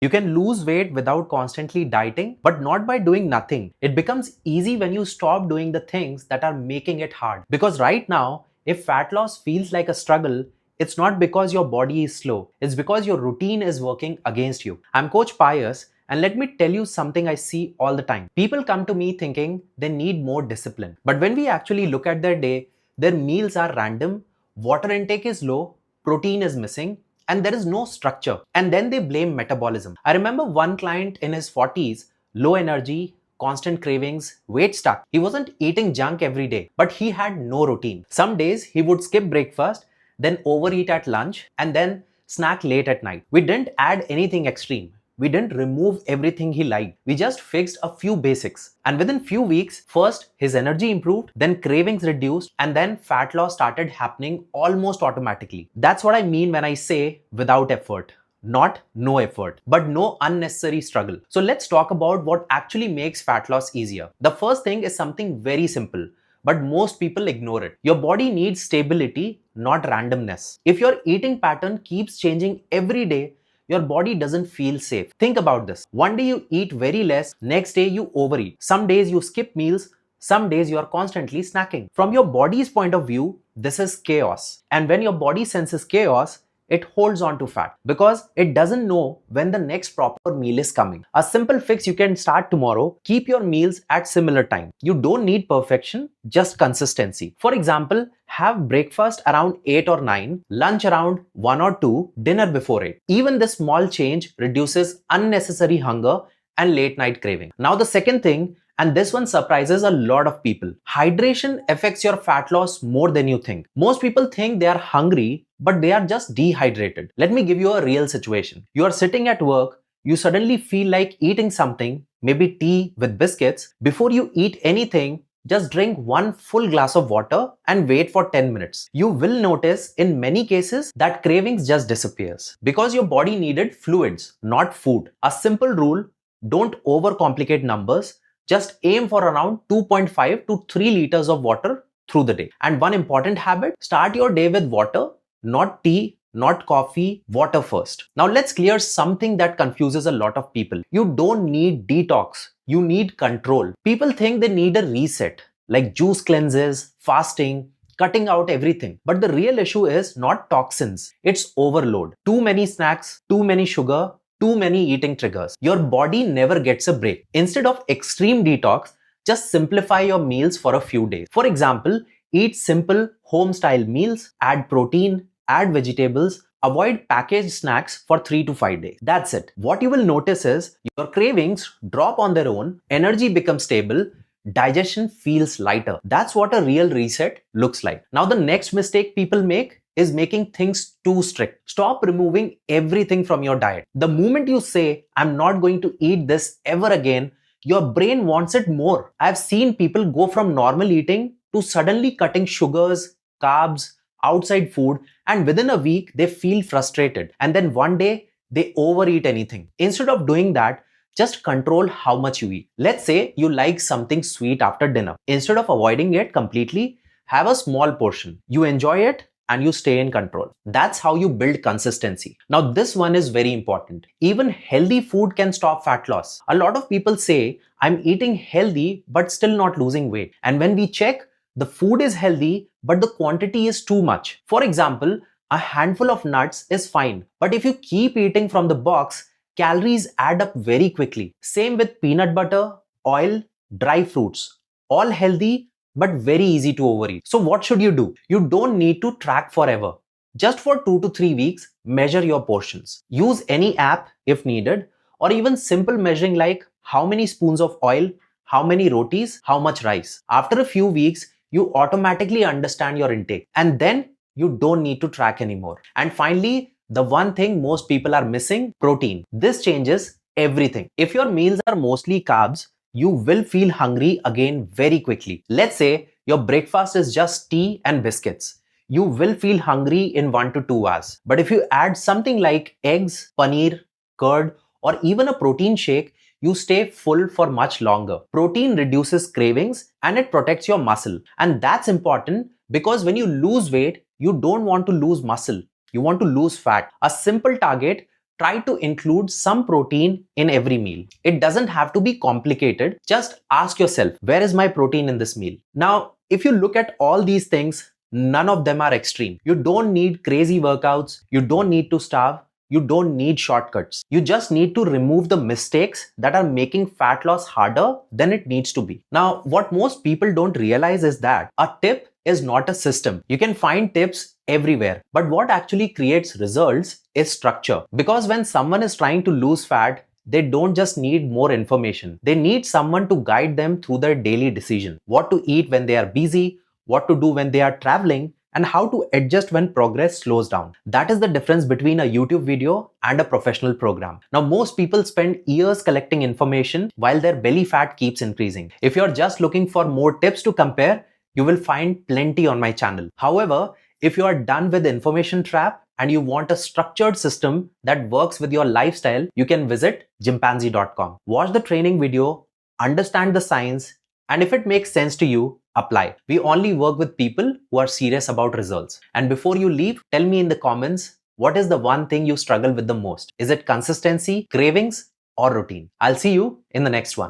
You can lose weight without constantly dieting, but not by doing nothing. It becomes easy when you stop doing the things that are making it hard. Because right now, if fat loss feels like a struggle, it's not because your body is slow. It's because your routine is working against you. I'm Coach Pius, and let me tell you something I see all the time. People come to me thinking they need more discipline. But when we actually look at their day, their meals are random, water intake is low, protein is missing, and there is no structure. And then they blame metabolism. I remember one client in his 40s, low energy, constant cravings, weight stuck. He wasn't eating junk every day, but he had no routine. Some days he would skip breakfast, then overeat at lunch, and then snack late at night. We didn't add anything extreme. We didn't remove everything he liked. We just fixed a few basics. And within few weeks, first his energy improved, then cravings reduced, and then fat loss started happening almost automatically. That's what I mean when I say without effort. Not no effort, but no unnecessary struggle. So let's talk about what actually makes fat loss easier. The first thing is something very simple, but most people ignore it. Your body needs stability, not randomness. If your eating pattern keeps changing every day, your body doesn't feel safe. Think about this. One day you eat very less, next day you overeat. Some days you skip meals, some days you are constantly snacking. From your body's point of view, this is chaos. And when your body senses chaos, it holds on to fat because it doesn't know when the next proper meal is coming. A simple fix you can start tomorrow: keep your meals at similar time. You don't need perfection, just consistency. For example, have breakfast around 8 or 9, lunch around 1 or 2, dinner before 8. Even this small change reduces unnecessary hunger and late night craving. Now the second thing, and this one surprises a lot of people. Hydration affects your fat loss more than you think. Most people think they are hungry, but they are just dehydrated. Let me give you a real situation. You are sitting at work, you suddenly feel like eating something, maybe tea with biscuits. Before you eat anything, just drink one full glass of water and wait for 10 minutes. You will notice in many cases that cravings just disappears because your body needed fluids, not food. A simple rule: don't overcomplicate numbers. Just aim for around 2.5 to 3 liters of water through the day. And one important habit: start your day with water, not tea, not coffee, water first. Now let's clear something that confuses a lot of people. You don't need detox, you need control. People think they need a reset, like juice cleanses, fasting, cutting out everything. But the real issue is not toxins, it's overload. Too many snacks, too many sugar, too many eating triggers. Your body never gets a break. Instead of extreme detox, just simplify your meals for a few days. For example, eat simple home-style meals, add protein, add vegetables, avoid packaged snacks for 3 to 5 days. That's it. What you will notice is your cravings drop on their own, energy becomes stable, digestion feels lighter. That's what a real reset looks like. Now the next mistake people make is making things too strict. Stop removing everything from your diet. The moment you say, I'm not going to eat this ever again, your brain wants it more. I've seen people go from normal eating to suddenly cutting sugars, carbs, outside food, and within a week they feel frustrated. And then one day they overeat anything. Instead of doing that, just control how much you eat. Let's say you like something sweet after dinner. Instead of avoiding it completely, have a small portion. You enjoy it and you stay in control. That's how you build consistency. Now this one is very important. Even healthy food can stop fat loss. A lot of people say, I'm eating healthy but still not losing weight. And when we check, the food is healthy but the quantity is too much. For example, a handful of nuts is fine, but if you keep eating from the box, calories add up very quickly. Same with peanut butter, oil, dry fruits. All healthy but very easy to overeat. So what should you do? You don't need to track forever. Just for 2 to 3 weeks, measure your portions. Use any app if needed, or even simple measuring like how many spoons of oil, how many rotis, how much rice. After a few weeks, you automatically understand your intake, and then you don't need to track anymore. And finally, the one thing most people are missing: protein. This changes everything. If your meals are mostly carbs, you will feel hungry again very quickly. Let's say your breakfast is just tea and biscuits. You will feel hungry in 1 to 2 hours. But if you add something like eggs, paneer, curd, or even a protein shake, you stay full for much longer. Protein reduces cravings and it protects your muscle. And that's important because when you lose weight, you don't want to lose muscle. You want to lose fat. A simple target: try to include some protein in every meal. It doesn't have to be complicated. Just ask yourself, where is my protein in this meal? Now, if you look at all these things, none of them are extreme. You don't need crazy workouts. You don't need to starve. You don't need shortcuts. You just need to remove the mistakes that are making fat loss harder than it needs to be. Now, what most people don't realize is that a tip is not a system. You can find tips everywhere, but what actually creates results is structure. Because when someone is trying to lose fat, they don't just need more information. They need someone to guide them through their daily decision. What to eat when they are busy, what to do when they are traveling, and how to adjust when progress slows down. That is the difference between a YouTube video and a professional program. Now, most people spend years collecting information while their belly fat keeps increasing. If you're just looking for more tips to compare, you will find plenty on my channel. However, if you are done with the information trap and you want a structured system that works with your lifestyle, you can visit chimpanzee.com. Watch the training video, understand the science, and if it makes sense to you, apply. We only work with people who are serious about results. And before you leave, tell me in the comments, what is the one thing you struggle with the most? Is it consistency, cravings, or routine? I'll see you in the next one.